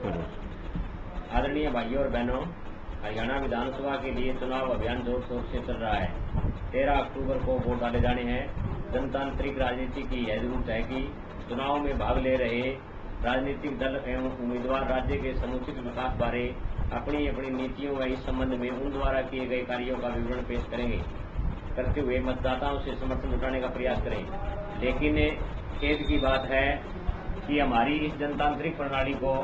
आदरणीय भाइयों और बहनों, हरियाणा विधानसभा के लिए चुनाव अभियान जोर शोर से चल रहा है। 13 अक्टूबर को वोट डाले जाने हैं। जनतांत्रिक राजनीति की यह जरूरत है कि चुनाव में भाग ले रहे राजनीतिक दल एवं उम्मीदवार राज्य के समुचित विकास बारे अपनी अपनी नीतियों व इस संबंध में उन द्वारा किए गए कार्यों का विवरण पेश करते हुए मतदाताओं से समर्थन जुटाने का प्रयास करें। लेकिन खेद की बात है कि हमारी इस जनतांत्रिक प्रणाली को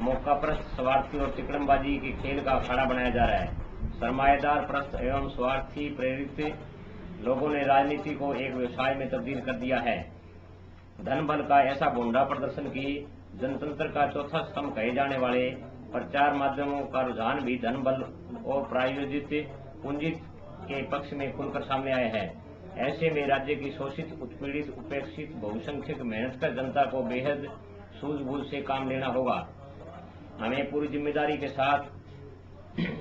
मौकाप्रस्त, स्वार्थी और तिकड़मबाजी के खेल का अखाड़ा बनाया जा रहा है। सरमाएदार प्रस्त एवं स्वार्थी प्रेरित लोगों ने राजनीति को एक व्यवसाय में तब्दील कर दिया है। धन बल का ऐसा भोंडा प्रदर्शन की जनतंत्र का चौथा स्तंभ कहे जाने वाले प्रचार माध्यमों का रुझान भी धन बल और प्रायोजित पूंजी के पक्ष में खुलकर सामने आए हैं। ऐसे में राज्य की शोषित, उत्पीड़ित, उपेक्षित, बहुसंख्यक मेहनतकश जनता को बेहद सूझबूझ से काम लेना होगा। हमें पूरी जिम्मेदारी के साथ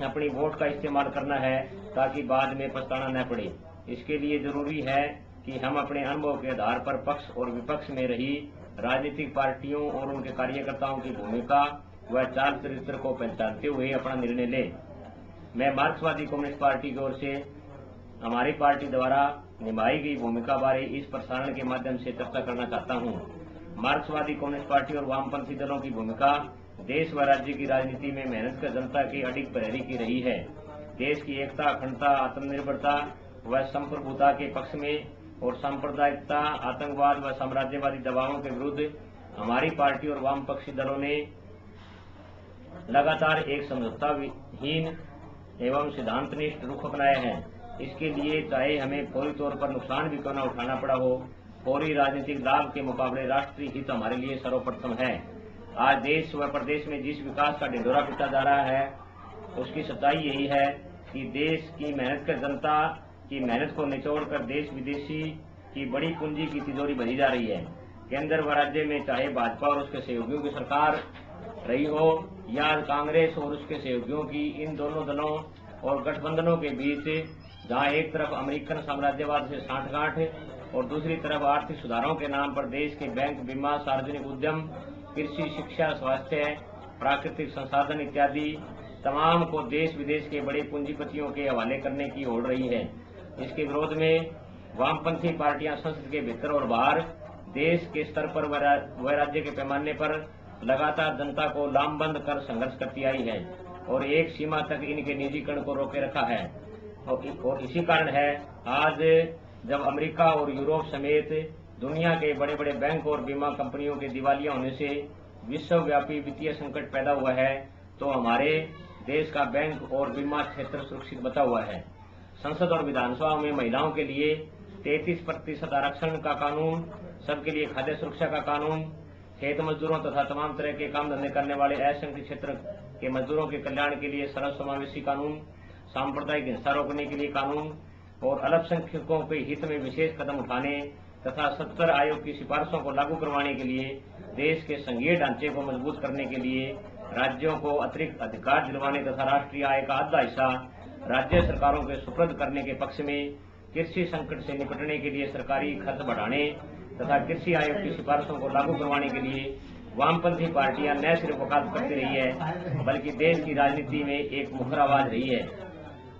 अपनी वोट का इस्तेमाल करना है ताकि बाद में पछताना न पड़े। इसके लिए जरूरी है कि हम अपने अनुभव के आधार पर पक्ष और विपक्ष में रही राजनीतिक पार्टियों और उनके कार्यकर्ताओं की भूमिका व चाल चरित्र को पहचानते हुए अपना निर्णय लें। मैं मार्क्सवादी कम्युनिस्ट पार्टी की ओर से हमारी पार्टी द्वारा निभाई गई भूमिका बारे इस प्रसारण के माध्यम से चर्चा करना चाहता हूं। मार्क्सवादी कम्युनिस्ट पार्टी और वामपंथी दलों की भूमिका देश व राज्य की राजनीति में मेहनत कर जनता की अडिग प्रहरी की रही है। देश की एकता, अखंडता, आत्मनिर्भरता व संप्रभुता के पक्ष में और सांप्रदायिकता, आतंकवाद व साम्राज्यवादी दबावों के विरुद्ध हमारी पार्टी और वामपक्षी दलों ने लगातार एक समझौताहीन एवं सिद्धांतनिष्ठ रुख अपनाए हैं। इसके लिए चाहे हमें फौरी तौर पर नुकसान भी क्यों न उठाना पड़ा हो, फौरी राजनीतिक लाभ के मुकाबले राष्ट्रीय हित हमारे लिए सर्वप्रथम है। आज देश व प्रदेश में जिस विकास का ढिंढोरा पीटा जा रहा है उसकी सच्चाई यही है कि देश की मेहनत कर जनता की मेहनत को निचोड़कर देश विदेशी की बड़ी पूंजी की तिजोरी भरी जा रही है। केंद्र व राज्य में चाहे भाजपा और उसके सहयोगियों की सरकार रही हो या कांग्रेस और उसके सहयोगियों की, इन दोनों दलों और गठबंधनों के बीच जहां एक तरफ अमेरिकन साम्राज्यवाद से सांठगांठ और दूसरी तरफ आर्थिक सुधारों के नाम पर देश के बैंक, बीमा, सार्वजनिक उद्यम, कृषि, शिक्षा, स्वास्थ्य, प्राकृतिक संसाधन इत्यादि तमाम को देश विदेश के बड़े पूंजीपतियों के हवाले करने की होड़ रही है। इसके विरोध में वामपंथी पार्टियां संसद के भीतर और बाहर देश के स्तर पर व राज्य के पैमाने पर लगातार जनता को लामबंद कर संघर्ष करती आई है और एक सीमा तक इनके निजीकरण को रोके रखा है। और इसी कारण है आज जब अमेरिका और यूरोप समेत दुनिया के बड़े बड़े बैंक और बीमा कंपनियों के दिवालिया होने से विश्वव्यापी वित्तीय संकट पैदा हुआ है, तो हमारे देश का बैंक और बीमा क्षेत्र सुरक्षित बचा हुआ है। संसद और विधानसभा में महिलाओं के लिए 33% आरक्षण का कानून, सबके लिए खाद्य सुरक्षा का कानून, खेत मजदूरों तथा तमाम तरह के काम धंधे करने वाले असंगठित क्षेत्र के मजदूरों के कल्याण के लिए सर्वसमावेशी कानून, सांप्रदायिक हिंसा रोकने के लिए कानून और अल्पसंख्यकों के हित में विशेष कदम उठाने तथा 70 आयोग की सिफारिशों को लागू करवाने के लिए देश के संघीय ढांचे को मजबूत करने के लिए राज्यों को अतिरिक्त अधिकार दिलवाने तथा राष्ट्रीय आय का आधा हिस्सा राज्य सरकारों के सुपुर्द करने के पक्ष में कृषि संकट से निपटने के लिए सरकारी खर्च बढ़ाने तथा कृषि आयोग की सिफारिशों को लागू करवाने के लिए वामपंथी पार्टियां न सिर्फ वकालत करती रही है बल्कि देश की राजनीति में एक मुखर आवाज रही है।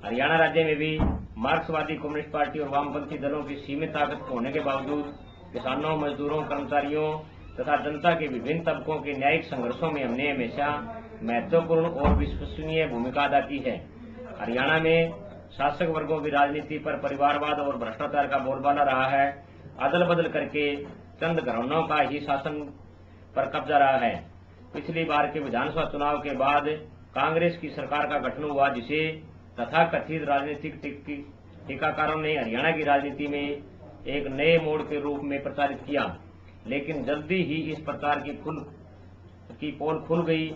हरियाणा राज्य में भी मार्क्सवादी कम्युनिस्ट पार्टी और वामपंथी दलों की सीमित ताकत होने के बावजूद किसानों, मजदूरों, कर्मचारियों तथा जनता के विभिन्न तबकों के न्यायिक संघर्षों में हमने हमेशा महत्वपूर्ण और विश्वसनीय भूमिका अदा की है। हरियाणा में शासक वर्गों की राजनीति पर परिवारवाद और भ्रष्टाचार का बोलबाला रहा है। अदल बदल करके चंद घरानों का ही शासन पर कब्जा रहा है। पिछली बार के विधानसभा चुनाव के बाद कांग्रेस की सरकार का गठन हुआ, जिसे तथाकथित राजनीतिक टीकाकारों ने हरियाणा की राजनीति में एक नए मोड़ के रूप में प्रचारित किया। लेकिन जल्दी ही इस प्रचार की पोल खुल गई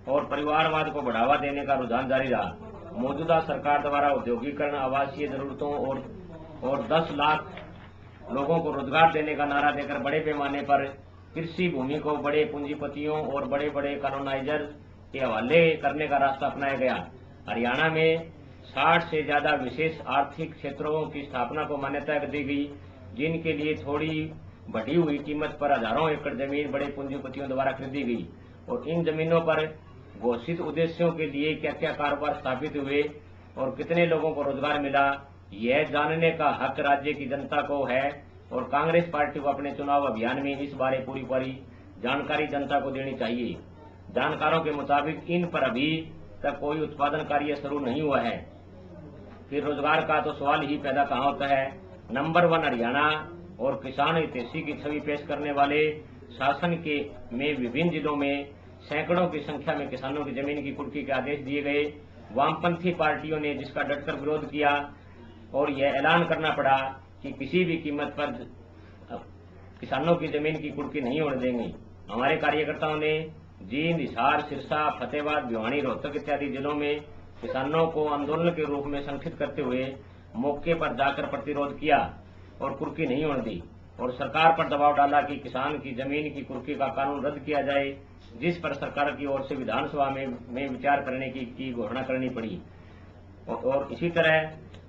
और परिवारवाद को बढ़ावा देने का रुझान जारी रहा। मौजूदा सरकार द्वारा औद्योगिकरण, आवासीय जरूरतों और 10 लाख लोगों को रोजगार देने का नारा देकर बड़े पैमाने पर कृषि भूमि को बड़े पूंजीपतियों और बड़े बड़े कॉलोनाइजर के हवाले करने का रास्ता अपनाया गया। हरियाणा में 60 से ज्यादा विशेष आर्थिक क्षेत्रों की स्थापना को मान्यता दी गई, जिनके लिए थोड़ी बढ़ी हुई कीमत पर हजारों एकड़ जमीन बड़े पूंजीपतियों द्वारा खरीदी गई और इन जमीनों पर घोषित उद्देश्यों के लिए क्या क्या कारोबार स्थापित हुए और कितने लोगों को रोजगार मिला, यह जानने का हक राज्य की जनता को है और कांग्रेस पार्टी को अपने चुनाव अभियान में इस बारे पूरी जानकारी जनता को देनी चाहिए। जानकारों के मुताबिक इन पर अभी तक कोई उत्पादन कार्य शुरू नहीं हुआ है। फिर रोजगार का तो सवाल ही पैदा कहाँ होता है। नंबर 1 हरियाणा और किसान हितैषी की छवि पेश करने वाले शासन के में विभिन्न जिलों में सैकड़ों की संख्या में किसानों की जमीन की कुर्की के आदेश दिए गए। वामपंथी पार्टियों ने जिसका डटकर विरोध किया और यह ऐलान करना पड़ा कि किसी भी कीमत पर किसानों की जमीन की कुर्की नहीं होने देंगे। हमारे कार्यकर्ताओं ने जींद, हिसार, सिरसा, फतेहाबाद, भिवानी, रोहतक इत्यादि जिलों में किसानों को आंदोलन के रूप में संगठित करते हुए मौके पर जाकर प्रतिरोध किया और कुर्की नहीं होने दी और सरकार पर दबाव डाला कि किसान की जमीन की कुर्की का कानून रद्द किया जाए, जिस पर सरकार की ओर से विधानसभा में विचार करने की घोषणा करनी पड़ी। और इसी तरह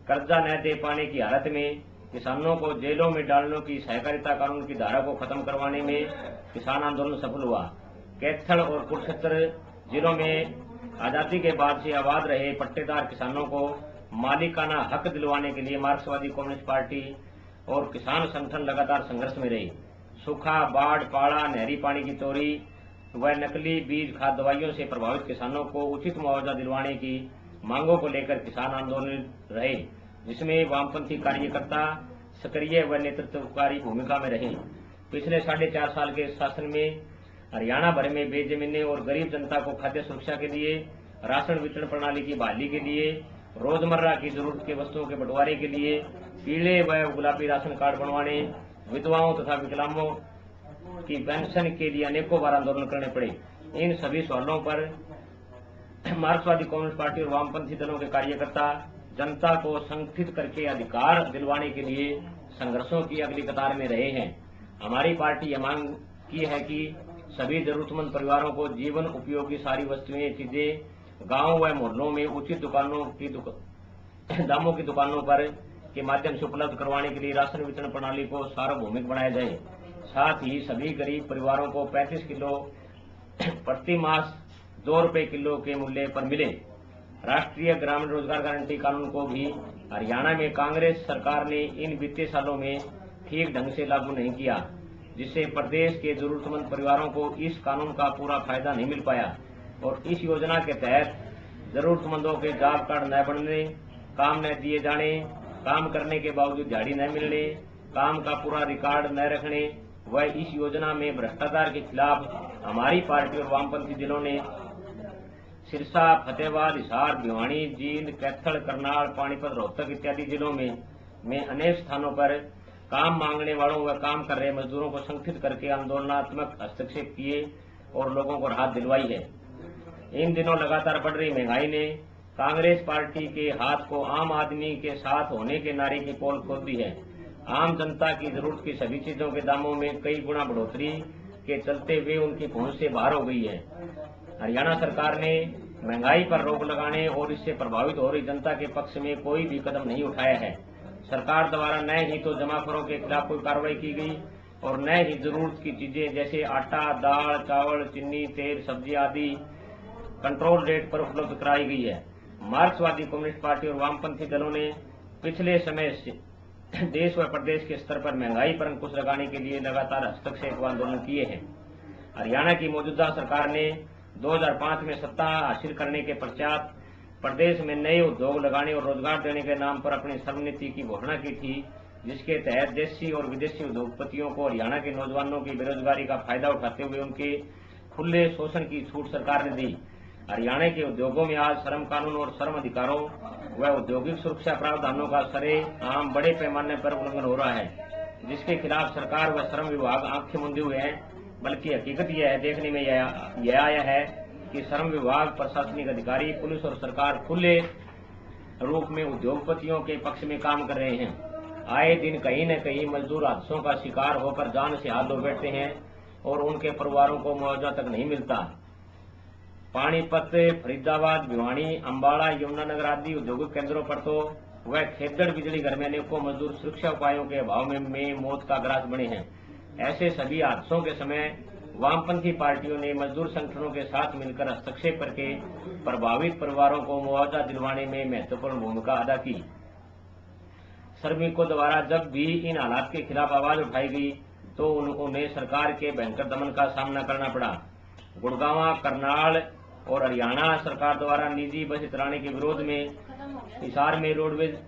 कर्जा न दे पाने की हालत में किसानों को जेलों में डालने की सहकारिता कानून की धारा को खत्म करवाने में किसान आंदोलन सफल हुआ। कैथल और कुरुक्षेत्र जिलों में आजादी के बाद से आबाद रहे पट्टेदार किसानों को मालिकाना हक दिलवाने के लिए मार्क्सवादी कम्युनिस्ट पार्टी और किसान संगठन लगातार संघर्ष में रहे। सूखा, बाढ़, पाड़ा, नहरी पानी की चोरी व नकली बीज खाद दवाइयों से प्रभावित किसानों को उचित मुआवजा दिलवाने की मांगों को लेकर किसान आंदोलन रहे, जिसमें वामपंथी कार्यकर्ता सक्रिय व नेतृत्वकारी भूमिका में रहे। पिछले 4.5 साल के शासन में हरियाणा भर में बेजमीने और गरीब जनता को खाद्य सुरक्षा के लिए, राशन वितरण प्रणाली की बहाली के लिए, रोजमर्रा की जरूरत के वस्तुओं के बंटवारे के लिए, पीले व गुलाबी राशन कार्ड बनवाने, विधवाओं तथा विकलांगों की पेंशन के लिए अनेकों बार आंदोलन करने पड़े। इन सभी सवालों पर मार्क्सवादी कम्युनिस्ट पार्टी और वामपंथी दलों के कार्यकर्ता जनता को संगठित करके अधिकार दिलवाने के लिए संघर्षों की अगली कतार में रहे हैं। हमारी पार्टी यह मांग की है कि सभी जरूरतमंद परिवारों को जीवन उपयोगी सारी वस्तुएं, चीजें गांव व मोहल्लों में उचित दामों की दुकानों पर के माध्यम से उपलब्ध करवाने के लिए राशन वितरण प्रणाली को सार्वभौमिक बनाया जाए। साथ ही सभी गरीब परिवारों को 35 किलो प्रति मास 2 रुपए किलो के मूल्य पर मिले। राष्ट्रीय ग्रामीण रोजगार गारंटी कानून को भी हरियाणा में कांग्रेस सरकार ने इन वित्तीय सालों में ठीक ढंग से लागू नहीं किया, जिससे प्रदेश के जरूरतमंद परिवारों को इस कानून का पूरा फायदा नहीं मिल पाया और इस योजना के तहत जरूरतमंदों के जॉब कार्ड न बनने, काम न दिए जाने, काम करने के बावजूद दिहाड़ी न मिलने, काम का पूरा रिकॉर्ड न रखने व इस योजना में भ्रष्टाचार के खिलाफ हमारी पार्टी और वामपंथी जिलों ने सिरसा, फतेहाबाद, हिसार, भिवानी, जींद, कैथल, करनाल, पानीपत, रोहतक इत्यादि जिलों में अनेक स्थानों पर काम मांगने वालों व काम कर रहे मजदूरों को संगठित करके आंदोलनात्मक हस्तक्षेप किए और लोगों को राहत दिलवाई है। इन दिनों लगातार बढ़ रही महंगाई ने कांग्रेस पार्टी के हाथ को आम आदमी के साथ होने के नारे की पोल खोल दी है। आम जनता की जरूरत की सभी चीजों के दामों में कई गुना बढ़ोतरी के चलते हुए उनकी पहुंच से बाहर हो गई है। हरियाणा सरकार ने महंगाई पर रोक लगाने और इससे प्रभावित हो रही जनता के पक्ष में कोई भी कदम नहीं उठाया है। सरकार द्वारा न ही तो जमाखोरों के खिलाफ कोई कार्रवाई की गई और न ही जरूरत की चीजें जैसे आटा, दाल, चावल, चीनी, तेल, सब्जी आदि कंट्रोल रेट पर उपलब्ध कराई गई है। मार्क्सवादी कम्युनिस्ट पार्टी और वामपंथी दलों ने पिछले समय से देश व प्रदेश के स्तर पर महंगाई पर अंकुश लगाने के लिए लगातार हस्तक्षेप व आंदोलन किए हैं। हरियाणा की मौजूदा सरकार ने 2005 में सत्ता हासिल करने के पश्चात प्रदेश में नए उद्योग लगाने और रोजगार देने के नाम पर अपनी श्रम नीति की घोषणा की थी, जिसके तहत देशी और विदेशी उद्योगपतियों को हरियाणा के नौजवानों की बेरोजगारी का फायदा उठाते हुए उनके खुले शोषण की छूट सरकार ने दी। हरियाणा के उद्योगों में आज श्रम कानून और श्रम अधिकारों व औद्योगिक सुरक्षा प्रावधानों का सरेआम बड़े पैमाने पर उल्लंघन हो रहा है, जिसके खिलाफ सरकार व श्रम विभाग आंखें मूंदे हुए हैं। बल्कि हकीकत यह है, देखने में यह आया है कि श्रम विभाग, प्रशासनिक अधिकारी, पुलिस और सरकार खुले रूप में उद्योगपतियों के पक्ष में काम कर रहे हैं। आए दिन कहीं न कहीं मजदूर हादसों का शिकार होकर जान से हाथ धो बैठते हैं और उनके परिवारों को मुआवजा तक नहीं मिलता। पानीपत, फरीदाबाद, भिवानी, अम्बाड़ा, यमुनानगर आदि औद्योगिक केंद्रों पर तो वह खेदड़ बिजली घर में अनेकों मजदूर सुरक्षा उपायों के अभाव में मौत का ग्रास बने हैं। ऐसे सभी हादसों के समय वामपंथी पार्टियों ने मजदूर संगठनों के साथ मिलकर हस्तक्षेप करके प्रभावित परिवारों को मुआवजा दिलवाने में महत्वपूर्ण भूमिका अदा की। श्रमिकों द्वारा जब भी इन हालात के खिलाफ आवाज उठाई गई तो उन्हें सरकार के भयंकर दमन का सामना करना पड़ा। गुड़गांव, करनाल और हरियाणा सरकार द्वारा निजी बस चलाने के विरोध में हिसार में रोडवेज